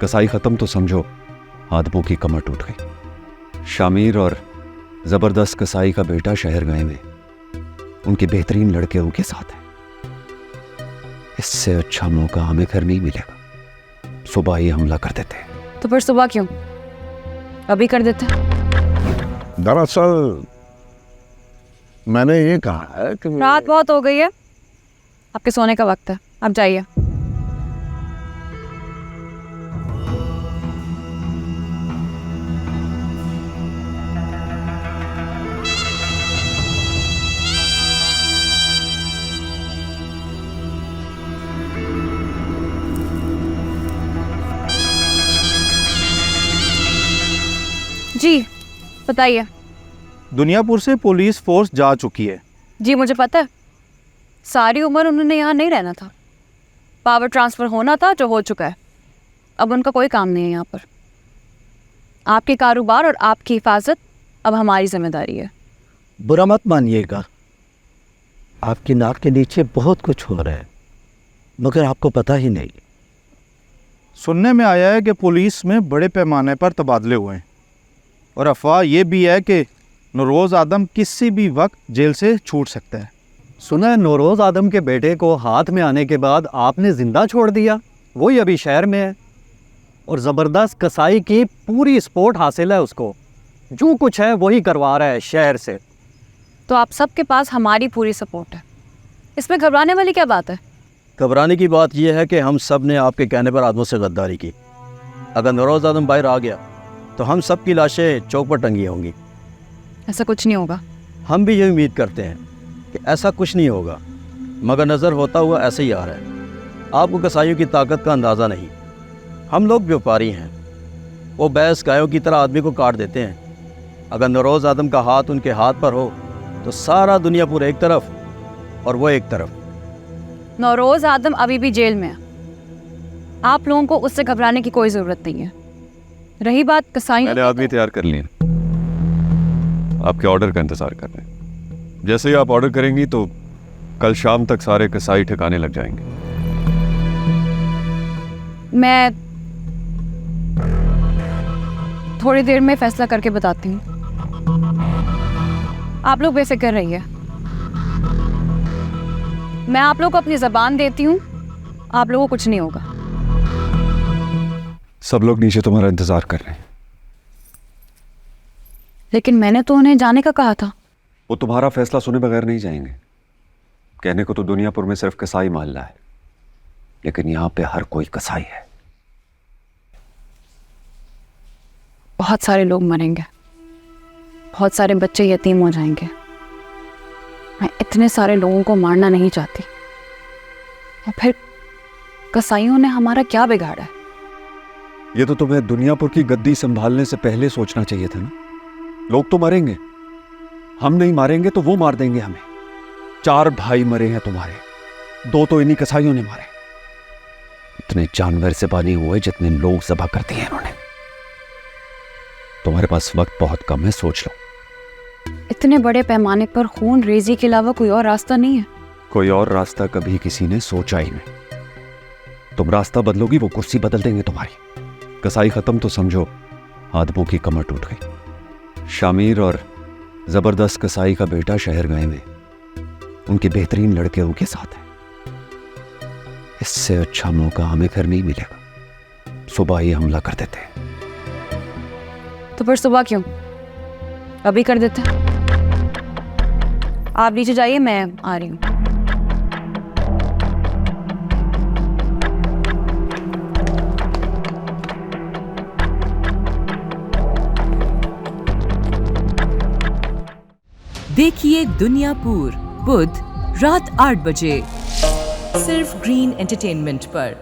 कसाई खत्म तो समझो आदमों की कमर टूट गई। शामिर और जबरदस्त कसाई का बेटा शहर गए में उनके बेहतरीन लड़के उनके साथ हैं। इससे अच्छा मौका हमें घर नहीं मिलेगा। सुबह ही हमला कर देते। तो फिर सुबह क्यों? अभी कर देते। दरअसल मैंने ये कहा है कि रात बहुत हो गई है, आपके सोने का वक्त है, आप जाइए। जी बताइए। दुनियापुर से पुलिस फोर्स जा चुकी है। जी मुझे पता है, सारी उम्र उन्होंने यहाँ नहीं रहना था। पावर ट्रांसफ़र होना था जो हो चुका है। अब उनका कोई काम नहीं है यहाँ पर। आपके कारोबार और आपकी हिफाजत अब हमारी जिम्मेदारी है। बुरा मत मानिएगा, आपकी नाक के नीचे बहुत कुछ हो रहा है मगर आपको पता ही नहीं। सुनने में आया है कि पुलिस में बड़े पैमाने पर तबादले हुए हैं और अफवाह ये भी है कि नौरोज़ आदम किसी भी वक्त जेल से छूट सकता है। सुना है नौरोज़ आदम के बेटे को हाथ में आने के बाद आपने जिंदा छोड़ दिया, वही अभी शहर में है और ज़बरदस्त कसाई की पूरी सपोर्ट हासिल है उसको। जो कुछ है वही करवा रहा है शहर से। तो आप सबके पास हमारी पूरी सपोर्ट है, इसमें घबराने वाली क्या बात है? घबराने की बात यह है कि हम सब ने आपके कहने पर आदमों से गद्दारी की। अगर नौरोज़ आदम बाहर आ गया तो हम सब की लाशें चौक पर टंगी होंगी। ऐसा कुछ नहीं होगा। हम भी ये उम्मीद करते हैं कि ऐसा कुछ नहीं होगा, मगर नज़र होता हुआ ऐसे ही आ रहा है। आपको कसाईयों की ताकत का अंदाज़ा नहीं। हम लोग व्यापारी हैं, वो भैंस गायों की तरह आदमी को काट देते हैं। अगर नौरोज़ आदम का हाथ उनके हाथ पर हो तो सारा दुनियापुर एक तरफ और वो एक तरफ। नौरोज़ आदम अभी भी जेल में है। आप लोगों को उससे घबराने की कोई ज़रूरत नहीं है। रही बात कसाई, मैंने आदमी तैयार कर लिए, आपके ऑर्डर का इंतजार कर रहे हैं। जैसे ही आप ऑर्डर करेंगी तो कल शाम तक सारे कसाई ठिकाने लग जाएंगे। मैं थोड़ी देर में फैसला करके बताती हूँ। आप लोग बेफिक्र रहिए। मैं आप लोग को अपनी ज़बान देती हूँ, आप लोगों को कुछ नहीं होगा। सब लोग नीचे तुम्हारा इंतजार कर रहे हैं। लेकिन मैंने तो उन्हें जाने का कहा था। वो तुम्हारा फैसला सुने बगैर नहीं जाएंगे। कहने को तो दुनियापुर में सिर्फ कसाई मोहल्ला है, लेकिन यहां पे हर कोई कसाई है। बहुत सारे लोग मरेंगे, बहुत सारे बच्चे यतीम हो जाएंगे। मैं इतने सारे लोगों को मारना नहीं चाहती। और फिर कसाईयों ने हमारा क्या बिगाड़ा है? ये तो तुम्हें दुनियापुर की गद्दी संभालने से पहले सोचना चाहिए था ना। लोग तो मरेंगे, हम नहीं मारेंगे तो वो मार देंगे हमें। 4 भाई मरे हैं तुम्हारे, 2 तो इन्हीं कसाईयों ने मारे। इतने जानवर से बने हुए जितने लोग ज़बह कर दिए इन्होंने। तुम्हारे पास वक्त बहुत कम है, सोच लो। इतने बड़े पैमाने पर खून रेजी के अलावा कोई और रास्ता नहीं है। कोई और रास्ता कभी किसी ने सोचा ही नहीं। तुम रास्ता बदलोगी, वो कुर्सी बदल देंगे तुम्हारी। कसाई खत्म तो समझो आदमों की कमर टूट गई। शामिर और जबरदस्त कसाई का बेटा शहर गए में उनके बेहतरीन लड़के उनके साथ हैं। इससे अच्छा मौका हमें घर नहीं मिलेगा। सुबह ही हमला कर देते। तो फिर सुबह क्यों? अभी कर देते। आप नीचे जाइए, मैं आ रही हूँ। देखिए दुनियापुर बुध रात 8 बजे सिर्फ ग्रीन एंटरटेनमेंट पर।